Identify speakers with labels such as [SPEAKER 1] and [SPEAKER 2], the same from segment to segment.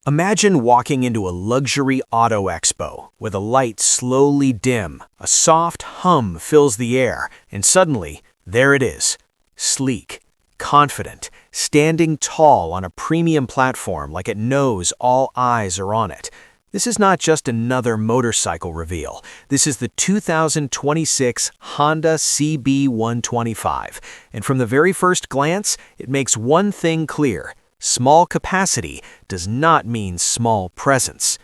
[SPEAKER 1] Imagine walking into a luxury auto expo where the lights slowly dim, a soft hum fills the air, and suddenly, there it is. Sleek, confident, standing tall on a premium platform like it knows all eyes are on it. This is not just another motorcycle reveal. This is the 2026 Honda CB125. And from the very first glance, it makes one thing clear. Small capacity does not mean small presence.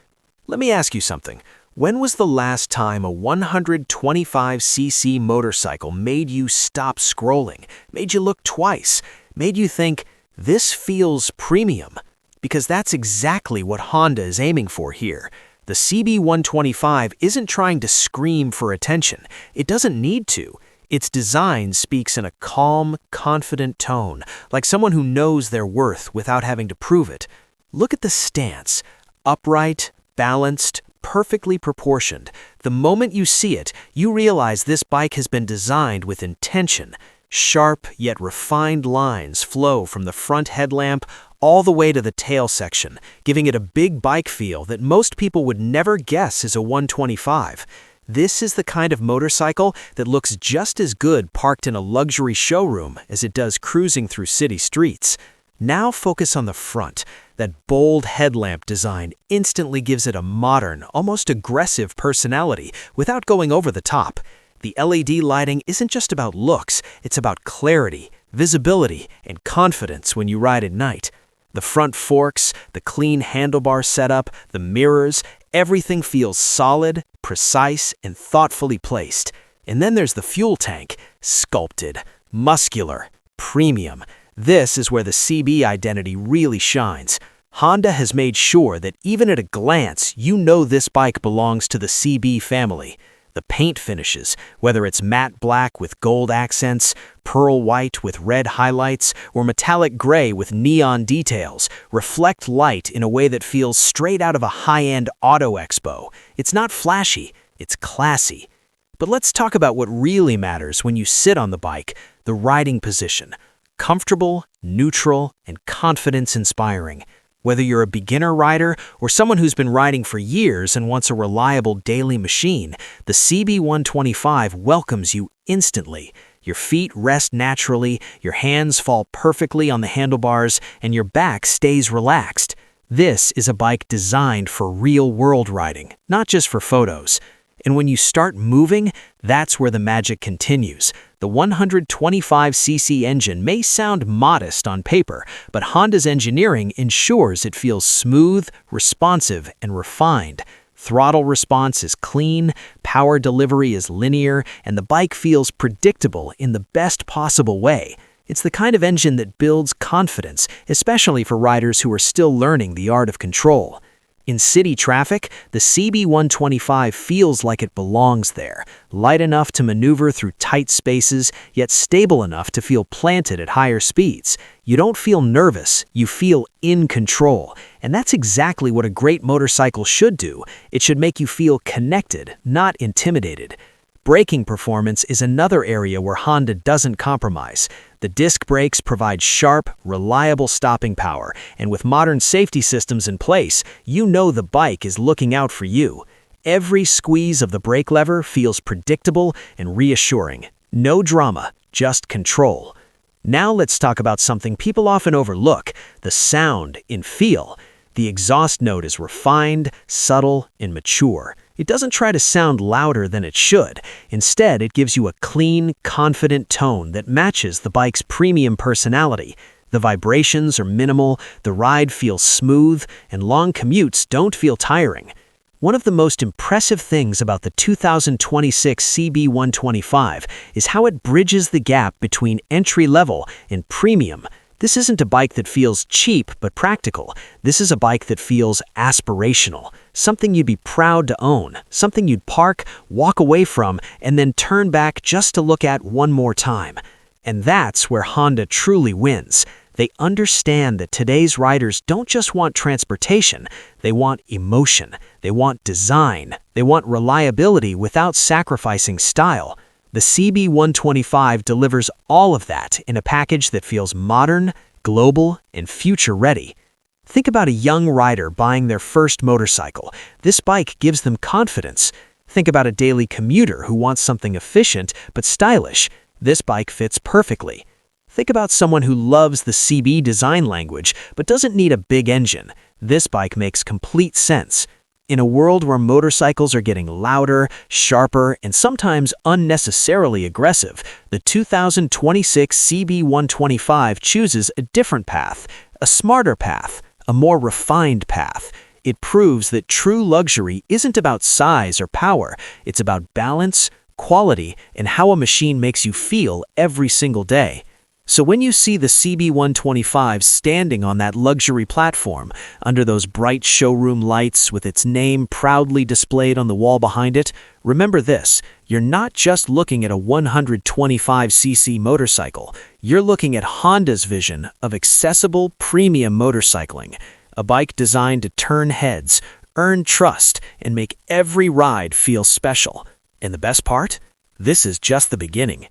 [SPEAKER 1] Let me ask you something. When was the last time a 125cc motorcycle made you stop scrolling, made you look twice, made you think, this feels premium? Because that's exactly what Honda is aiming for here. The CB125 isn't trying to scream for attention. It doesn't need to. Its design speaks in a calm, confident tone, like someone who knows their worth without having to prove it. Look at the stance. Upright, balanced, perfectly proportioned. The moment you see it, you realize this bike has been designed with intention. Sharp yet refined lines flow from the front headlamp all the way to the tail section, giving it a big bike feel that most people would never guess is a 125. This is the kind of motorcycle that looks just as good parked in a luxury showroom as it does cruising through city streets. Now focus on the front. That bold headlamp design instantly gives it a modern, almost aggressive personality without going over the top. The LED lighting isn't just about looks, it's about clarity, visibility, and confidence when you ride at night. The front forks, the clean handlebar setup, the mirrors, everything feels solid, precise, and thoughtfully placed. And then there's the fuel tank, sculpted, muscular, premium. This is where the CB identity really shines. Honda has made sure that even at a glance, you know this bike belongs to the CB family. The paint finishes, whether it's matte black with gold accents, pearl white with red highlights, or metallic gray with neon details, reflect light in a way that feels straight out of a high-end auto expo. It's not flashy, it's classy. But let's talk about what really matters when you sit on the bike, the riding position. Comfortable, neutral, and confidence-inspiring. Whether you're a beginner rider or someone who's been riding for years and wants a reliable daily machine, the CB125 welcomes you instantly. Your feet rest naturally, your hands fall perfectly on the handlebars, and your back stays relaxed. This is a bike designed for real-world riding, not just for photos. And when you start moving, that's where the magic continues. The 125cc engine may sound modest on paper, but Honda's engineering ensures it feels smooth, responsive, and refined. Throttle response is clean, power delivery is linear, and the bike feels predictable in the best possible way. It's the kind of engine that builds confidence, especially for riders who are still learning the art of control. In city traffic, the CB125 feels like it belongs there, light enough to maneuver through tight spaces, yet stable enough to feel planted at higher speeds. You don't feel nervous, you feel in control. And that's exactly what a great motorcycle should do. It should make you feel connected, not intimidated. Braking performance is another area where Honda doesn't compromise. The disc brakes provide sharp, reliable stopping power, and with modern safety systems in place, you know the bike is looking out for you. Every squeeze of the brake lever feels predictable and reassuring. No drama, just control. Now let's talk about something people often overlook, the sound and feel. The exhaust note is refined, subtle, and mature. It doesn't try to sound louder than it should. Instead, it gives you a clean, confident tone that matches the bike's premium personality. The vibrations are minimal, the ride feels smooth, and long commutes don't feel tiring. One of the most impressive things about the 2026 CB125 is how it bridges the gap between entry-level and premium. This isn't a bike that feels cheap but practical. This is a bike that feels aspirational, something you'd be proud to own, something you'd park, walk away from, and then turn back just to look at one more time. And that's where Honda truly wins. They understand that today's riders don't just want transportation, they want emotion, they want design, they want reliability without sacrificing style. The CB125 delivers all of that in a package that feels modern, global, and future-ready. Think about a young rider buying their first motorcycle. This bike gives them confidence. Think about a daily commuter who wants something efficient but stylish. This bike fits perfectly. Think about someone who loves the CB design language but doesn't need a big engine. This bike makes complete sense. In a world where motorcycles are getting louder, sharper, and sometimes unnecessarily aggressive, the 2026 CB125 chooses a different path, a smarter path, a more refined path. It proves that true luxury isn't about size or power. It's about balance, quality, and how a machine makes you feel every single day. So when you see the CB125 standing on that luxury platform, under those bright showroom lights with its name proudly displayed on the wall behind it, remember this: you're not just looking at a 125cc motorcycle, you're looking at Honda's vision of accessible premium motorcycling, a bike designed to turn heads, earn trust, and make every ride feel special. And the best part? This is just the beginning.